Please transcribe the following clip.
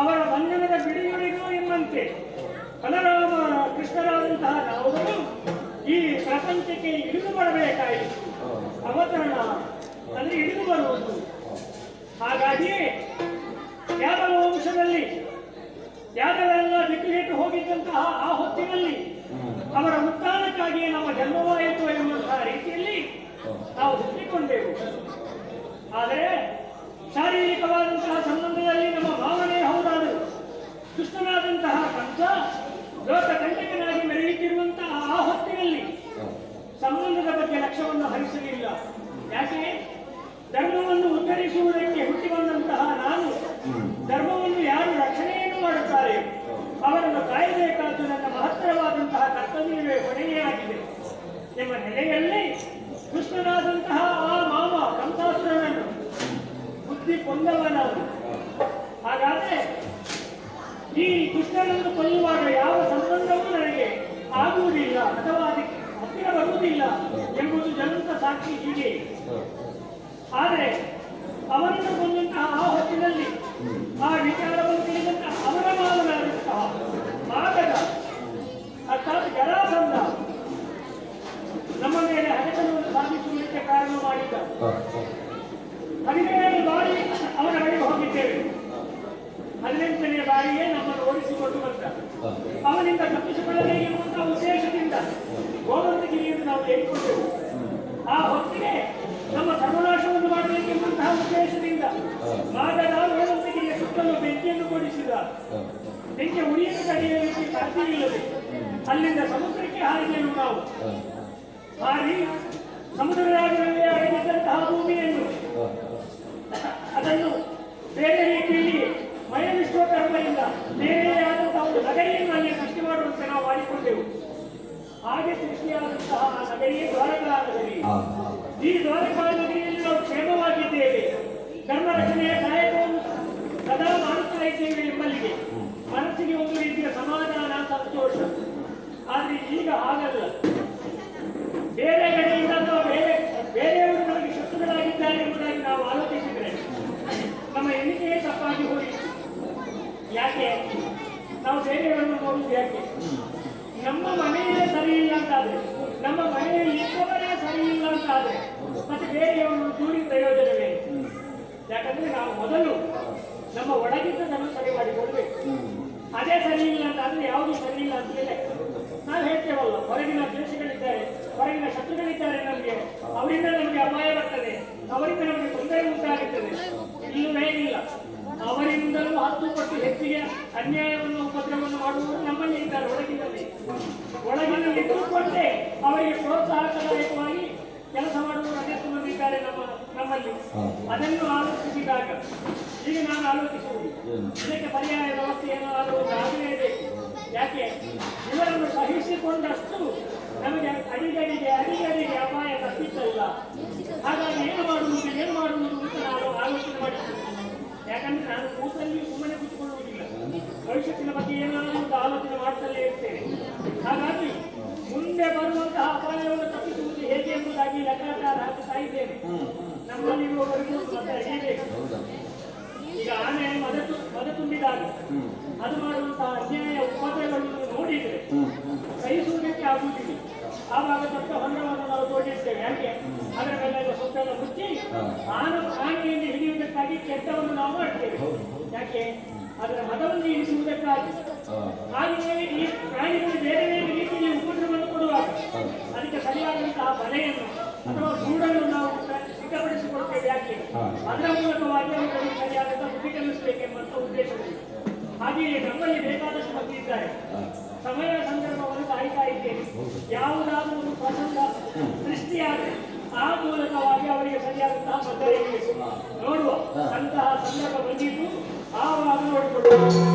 ಅವರ ಬಂಧನದ ಬಿಡುಗಡೆಗೂ ಎಂಬಂತೆ ಬಲರಾಮ ಕೃಷ್ಣರಾದಂತಹ ನಾವುಗಳು ಈ ಪ್ರಪಂಚಕ್ಕೆ ಇಳಿದು ಬರಬೇಕಾಯಿತು. ಅವತರಣ ಅಂದ್ರೆ ಇಳಿದು ಬರುವುದು. ಹಾಗಾಗಿ ಯಾದವ ವಂಶದಲ್ಲಿ ಯಾದವೆಲ್ಲ ಬಿಟ್ಟು ಹೋಗಿದ್ದಂತಹ ಆ ಹೊತ್ತಿನಲ್ಲಿ ಅವರ ಉತ್ಥಾನಕ್ಕಾಗಿ ನಮ್ಮ ಜನ್ಮವಾಯಿತು ಎಂಬಂತಹ ರೀತಿಯಲ್ಲಿ ನಾವು ಹುಟ್ಟಿಕೊಂಡೆವು. ಆದರೆ ಶಾರೀರಿಕವಾದಂತಹ ಸಂಬಂಧದಲ್ಲಿ ನಮ್ಮ ಭಾವನೆ ಹೌದಾದರು. ಕೃಷ್ಣನಾದಂತಹ ಕಂಸ ಲೋಕಕಂಟಕನಾಗಿ ಮೆರೆಯುತ್ತಿರುವಂತಹ ಆ ಹೊತ್ತಿನಲ್ಲಿ ಸಂಬಂಧದ ಬಗ್ಗೆ ಲಕ್ಷ್ಯವನ್ನು ಹರಿಸಲಿಲ್ಲ. ಯಾಕೆ? ಧರ್ಮವನ್ನು ಉದ್ಧರಿಸುವುದಕ್ಕೆ ಹುಟ್ಟಿ ಬಂದಂತಹ ನಾನು ಧರ್ಮವನ್ನು ಯಾರು ರಕ್ಷಣೆಯನ್ನು ಮಾಡುತ್ತಾರೆ ಅವರನ್ನು ಕಾಯಬೇಕಾದ್ದು ನನ್ನ ಮಹತ್ತರವಾದಂತಹ ಕರ್ತವ್ಯವೇ ಹೊಣೆಯೇ ಆಗಿದೆ ಎಂಬ ನೆಲೆಯಲ್ಲಿ ಕೃಷ್ಣನಾದಂತಹ ಆ ಮಾಮ ಕಂಸಾಸುರನನ್ನು ಬುದ್ಧಿ ಕೊಂದವ ನಾವು. ಹಾಗಾದ್ರೆ ಈ ದುಷ್ಟನನ್ನು ಕೊಲ್ಲುವಾಗ ಯಾವ ಸಂಬಂಧವೂ ನನಗೆ ಆಗುವುದಿಲ್ಲ ಅಥವಾ ಅದಕ್ಕೆ ಹತ್ತಿರ ಬರುವುದಿಲ್ಲ ಎಂಬುದು ಜ್ವಲಂತ ಸಾಕ್ಷಿ ಹೀಗೆ. ಆದರೆ ಅವನನ್ನು ಕೊಂದಂತಹ ಆ ಹೊತ್ತಿನಲ್ಲಿ ಆ ವಿಚಾರವನ್ನು ತಿಳಿದಂತಹ ಅವರ ಮಾವನಾದಂತಹ ಮಾಗದ ಅರ್ಥಾತ್ ಜರಾಸಂಧ ನಮ್ಮ ಮೇಲೆ ಹಗೆತನವನ್ನು ಸಾಧಿಸುವುದಕ್ಕೆ ಕಾರಣ ಮಾಡಿದ್ದ. 17 ಬಾರಿ ಅವನ ಬಳಿಗೆ ಹೋಗಿದ್ದೇವೆ. 18ನೇ ಬಾರಿಯೇ ನಮ್ಮನ್ನು ಓಡಿಸಿಕೊಂಡು ಬಂದ. ಅವನಿಂದ ತಪ್ಪಿಸಿಕೊಳ್ಳಬೇಕು ಎಂಬಂತಹ ಉದ್ದೇಶದಿಂದ ಗೋವಂತಗಿರಿಯನ್ನು ನಾವು ಏರಿಕೊಂಡೆವು. ಆ ಹೊತ್ತಿಗೆ ನಮ್ಮ ಸರ್ವನಾಶವನ್ನು ಮಾಡಬೇಕೆಂಬಂತಹ ಉದ್ದೇಶದಿಂದ ಮಾಗದ ಗೋವಂತಗಿರಿಯ ಸುತ್ತಲೂ ಬೆಂಕಿಯನ್ನು ಕೊಡಿಸಿದ. ಬೆಂಕಿ ಉಳಿಯನ್ನು ತಡೆಯಲಿಕ್ಕೆ ಸಾಧ್ಯವಿಲ್ಲದೆ ಅಲ್ಲಿಂದ ಸಮುದ್ರಕ್ಕೆ ಹಾರಿದೆವು ನಾವು. ಹಾರಿ ಸಮುದ್ರ ರಾಜ್ಯದಲ್ಲಿ ಅಡಗಿದ್ದಂತಹ ಭೂಮಿಯನ್ನು ಅದನ್ನು ಬೇರೆ ರೀತಿಯಲ್ಲಿ ಮಯವಿಷ್ಟೋಕರ್ಮದಿಂದ ಬೇರೆಯಾದಂತಹ ಒಂದು ನಗರಿಯನ್ನು ಅಲ್ಲಿ ಸೃಷ್ಟಿ ಮಾಡುವಂತೆ ನಾವು ಮಾಡಿಕೊಂಡೆವು. ಹಾಗೆ ಸೃಷ್ಟಿಯಾದಂತಹ ಆ ನಗರಿಯೇ ದ್ವಾರಕಾ ನಗರಿ. ಈ ದ್ವಾರಕಾ ನಗರಿಯಲ್ಲಿ ನಾವು ಕ್ಷೇಮವಾಗಿದ್ದೇವೆ. ಧರ್ಮ ರಚನೆಯ ಕಾಯಕವನ್ನು ಸದಾ ಮಾಡುತ್ತಾ ಇದ್ದೇವೆ ಎಂಬಲ್ಲಿಗೆ ಮನಸ್ಸಿಗೆ ಒಂದು ರೀತಿಯ ಸಮಾಧಾನ, ಸಂತೋಷ. ಆದರೆ ಈಗ ಹಾಗಲ್ಲ. ಬೇರೆ ಕಡೆಯಿಂದ ಅಥವಾ ಬೇರೆಯವರು ನಮಗೆ ಶತ್ರುಗಳಾಗಿದ್ದಾರೆ ಎಂಬುದಾಗಿ ನಾವು ಆಲೋಚಿಸಿದರೆ ನಮ್ಮ ಎಣಿಕೆಯೇ ತಪ್ಪಾಗಿ ಹೋಯಿತು. ಯಾಕೆ? ನಾವು ಬೇರೆಯವರನ್ನು ನೋಡುವುದು ಯಾಕೆ? ನಮ್ಮ ಮನೆಯೇ ಸರಿ ಇಲ್ಲ ಅಂತಾದ್ರೆ, ನಮ್ಮ ಮನೆಯಲ್ಲಿ ಇದ್ದವರೇ ಸರಿ ಇಲ್ಲ ಅಂತಾದ್ರೆ ಮತ್ತೆ ಬೇರೆಯವರನ್ನು ದೂರಿ ಪ್ರಯೋಜನವೇ? ಯಾಕಂದ್ರೆ ನಾವು ಮೊದಲು ನಮ್ಮ ಒಳಗಿದ್ದದನ್ನು ಸರಿ ಮಾಡಿಕೊಳ್ಬೇಕು. ಅದೇ ಸರಿ ಇಲ್ಲ ಅಂತಾದ್ರೆ ಯಾವುದು ಸರಿ ಇಲ್ಲ ಅಂತ ಹೇಳಿ ನಾವು ಹೇಳ್ತೇವಲ್ಲ. ಹೊರಗಿನ ದೇಶಗಳಿದ್ದಾರೆ, ಹೊರಗಿನ ಶತ್ರುಗಳಿದ್ದಾರೆ, ನಮಗೆ ಅವರಿಂದ ನಮಗೆ ಅಪಾಯ ಬರ್ತದೆ, ಅವರಿಂದ ನಮಗೆ ತೊಂದರೆ ಉಂಟಾಗುತ್ತದೆ. ಇಲ್ಲವೇ ಇಲ್ಲ. ಅವರಿಂದಲೂ 10 ಪಟ್ಟು ಹೆಚ್ಚಿಗೆ ಅನ್ಯಾಯವನ್ನು, ಉಪದ್ರವವನ್ನು ಮಾಡುವವರು ನಮ್ಮಲ್ಲಿ ಇದ್ದಾರೆ. ಒಳಗಿನಲ್ಲಿ ಇಟ್ಟುಕೊಂಡೇ ಅವರಿಗೆ ಪ್ರೋತ್ಸಾಹಕದಾಯಕವಾಗಿ ಕೆಲಸ ಮಾಡುವವರು ಅನೇಕ ಮಂದಿ ಇದ್ದಾರೆ ನಮ್ಮಲ್ಲಿ. ಅದನ್ನು ಆಲೋಚಿಸಿದಾಗ ಈಗ ನಾನು ಆಲೋಚಿಸುವುದು ಇದಕ್ಕೆ ಪರ್ಯಾಯ ವ್ಯವಸ್ಥೆ ಏನಾದರೂ ಆಗಲೇ ಬೇಕು. ಯಾಕೆ? ಇವರನ್ನು ಸಹಿಸಿಕೊಂಡಷ್ಟು ನಮಗೆ ಅಡಿಗಡಿಗೆ ಅಪಾಯ ತಪ್ಪಿಸಲ್ಲ. ಹಾಗಾಗಿ ಏನು ಮಾಡುವುದು ಅಪಾಯವನ್ನು ತಪ್ಪಿಸುವುದು ಹೇಗೆ ಎಂಬುದಾಗಿ ಲೆಕ್ಕಾಚಾರ ಹಾಕುತ್ತಾ ಇದ್ದೇನೆ. ನಮ್ಮಲ್ಲಿರುವವರೆಗೂ ಮತ್ತೆ ಹಿಡಿಯಬೇಕು. ಈಗ ಆನೆ ಮದ ತುಂಬಿದಾಗ ಅದು ಮಾಡುವಂತಹ ಅನ್ಯಾಯ ಉಪದ್ರವಗಳನ್ನು ನೋಡಿದ್ರೆ ಸಹಿಸುವುದಕ್ಕೆ ಆಗುವುದಿಲ್ಲ. ಆವಾಗ ದೊಡ್ಡ ಹೊಂಡವನ್ನು ನಾವು ತೋಡಿರ್ತೇವೆ. ಯಾಕೆ? ಅದರ ಮೇಲೆ ಸೊಪ್ಪೆಲ್ಲ ಮುಚ್ಚಿ ಆನೆಯನ್ನು ಹಿಡಿಯುವುದಕ್ಕಾಗಿ ಕೆಟ್ಟವನ್ನು ನಾವು ಮಾಡ್ತೇವೆ. ಯಾಕೆ? ಅದರ ಮದವನ್ನು ಇರಿಸುವುದಕ್ಕಾಗಿ. ಹಾಗೆಯೇ ಈ ಪ್ರಾಣಿಗಳು ಬೇರೆ ಬೇರೆ ರೀತಿಯಲ್ಲಿ ಉಪದ್ರವವನ್ನು ಕೊಡುವಾಗ ಅದಕ್ಕೆ ಸರಿಯಾದಂತಹ ಬಲೆಯನ್ನು ಅಥವಾ ಗೂಡನ್ನು ನಾವು ಸಿದ್ಧಪಡಿಸಿಕೊಳ್ತೇವೆ. ಯಾಕೆ? ಅದರ ಮೂಲಕವಾಗಿ ಅವುಗಳಿಗೆ ಸರಿಯಾದಂತಹ ಬುದ್ಧಿ ಕಲಿಸಬೇಕೆಂಬಂತ ಉದ್ದೇಶವಿದೆ. ಹಾಗೆಯೇ ನಮ್ಮಲ್ಲಿ ಬೇಕಾದಷ್ಟು ಮಂದಿ ಇದ್ದಾರೆ. ಸಮಯ ಸಂದರ್ಭವನ್ನು ಕಾಯ್ತಾ ಇದ್ದೇನೆ. ಯಾವುದಾದ್ರೂ ಒಂದು ಪ್ರಸಂಗ ಸೃಷ್ಟಿಯಾದರೆ ಆ ಮೂಲಕವಾಗಿ ಅವರಿಗೆ ಸರಿಯಾದಂತಹ ಮದ್ದಳೆ ನೋಡುವ ಅಂತಹ ಸಂದರ್ಭ ಬಂದಿದ್ದು ಆವಾಗ ನೋಡಿಕೊಳ್ಳುವ.